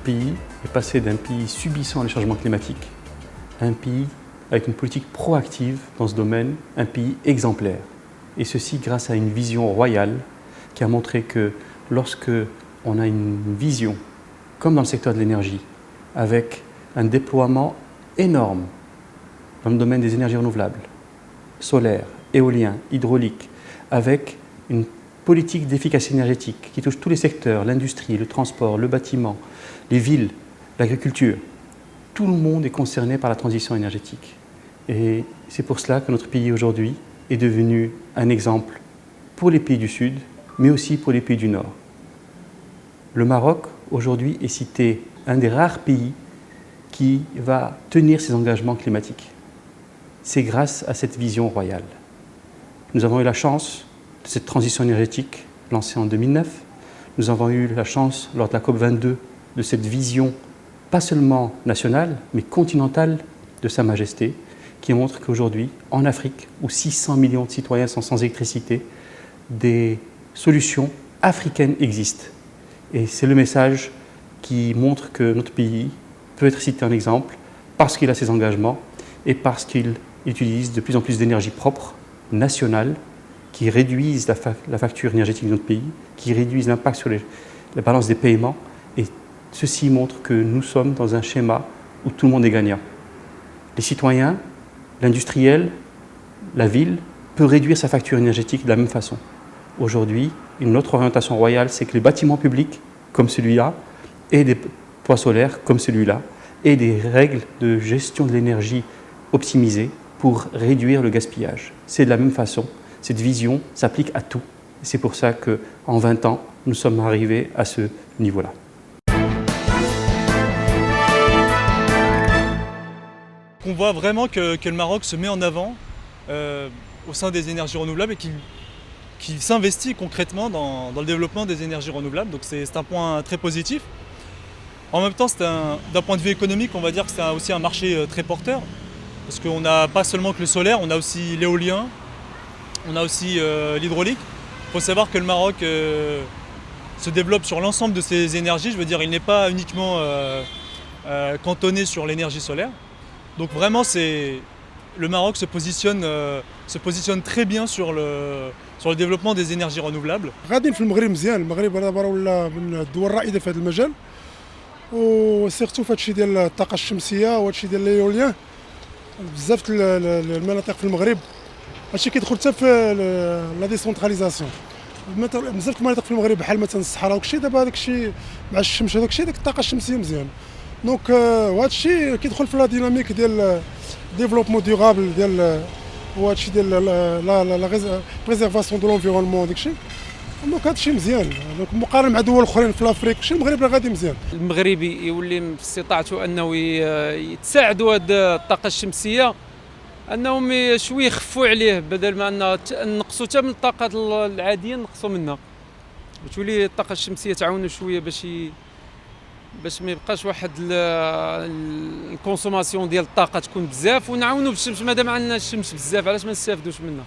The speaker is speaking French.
pays est passé d'un pays subissant les changements climatiques à un pays avec une politique proactive dans ce domaine, un pays exemplaire. Et ceci grâce à une vision royale qui a montré que lorsque on a une vision, comme dans le secteur de l'énergie, avec un déploiement énorme dans le domaine des énergies renouvelables, solaire, éolien, hydraulique, avec une politique d'efficacité énergétique qui touche tous les secteurs, l'industrie, le transport, le bâtiment, les villes, l'agriculture. Tout le monde est concerné par la transition énergétique. Et c'est pour cela que notre pays aujourd'hui est devenu un exemple pour les pays du Sud, mais aussi pour les pays du Nord. Le Maroc, aujourd'hui, est cité un des rares pays qui va tenir ses engagements climatiques. C'est grâce à cette vision royale. Nous avons eu la chance de cette transition énergétique lancée en 2009. Nous avons eu la chance, lors de la COP22, de cette vision, pas seulement nationale, mais continentale de Sa Majesté, qui montre qu'aujourd'hui, en Afrique, où 600 millions de citoyens sont sans électricité, des solutions africaines existent. Et c'est le message qui montre que notre pays peut être cité en exemple parce qu'il a ses engagements et parce qu'il utilise de plus en plus d'énergie propre, nationale, qui réduisent la facture énergétique de notre pays, qui réduisent l'impact sur la balance des paiements. Et ceci montre que nous sommes dans un schéma où tout le monde est gagnant. Les citoyens, l'industriel, la ville peut réduire sa facture énergétique de la même façon. Aujourd'hui, une autre orientation royale, c'est que les bâtiments publics, comme celui-là, et des toits solaires, comme celui-là, et des règles de gestion de l'énergie optimisées pour réduire le gaspillage. C'est de la même façon. Cette vision s'applique à tout. C'est pour ça qu'en 20 ans, nous sommes arrivés à ce niveau-là. On voit vraiment que le Maroc se met en avant au sein des énergies renouvelables et qu'il s'investit concrètement dans le développement des énergies renouvelables. Donc c'est un point très positif. En même temps, d'un point de vue économique, on va dire que c'est aussi un marché très porteur. Parce qu'on n'a pas seulement que le solaire, on a aussi l'éolien, on a aussi l'hydraulique. Il faut savoir que le Maroc se développe sur l'ensemble de ces énergies. Je veux dire, il n'est pas uniquement cantonné sur l'énergie solaire. Donc vraiment, le Maroc se positionne très bien sur le développement des énergies renouvelables. غادي في المغرب مزيان، المغرب دابا ولا من الدول الرائده في هذا المجال، وسيرتو في هادشي ديال الطاقه الشمسيه وهادشي ديال الايوليان. بزاف المناطق في المغرب هادشي كيدخل حتى في لا ديسونتراليزاسيون. بزاف المناطق في المغرب بحال مثلا الصحراء وداكشي دابا داكشي مع الشمس وداكشي ديك الطاقه الشمسيه مزيان. دونك وهادشي كيدخل في لا ديناميك ديال ديفلوبمون ديورابل ديال وهادشي ديال لا بريزيرفاسيون دو لونفيرونمون داكشي. دونك هادشي مزيان، دونك مقارنه مع دول اخرين في افريقيا شي المغرب راه غادي مزيان. المغربي يولي في استطاعته انه يتساعدوا هاد الطاقه الشمسيه انهم شويه يخفوا عليه بدل ما نقصوا حتى من الطاقه العاديه نقصوا منها، وتولي الطاقه الشمسيه تعاونوا شويه باش ما يبقاش واحد الكونسوماسيون ديال الطاقه تكون بزاف، ونعاونوا بالشمس مادام عندنا الشمس بزاف علاش ما نستافدوش منها.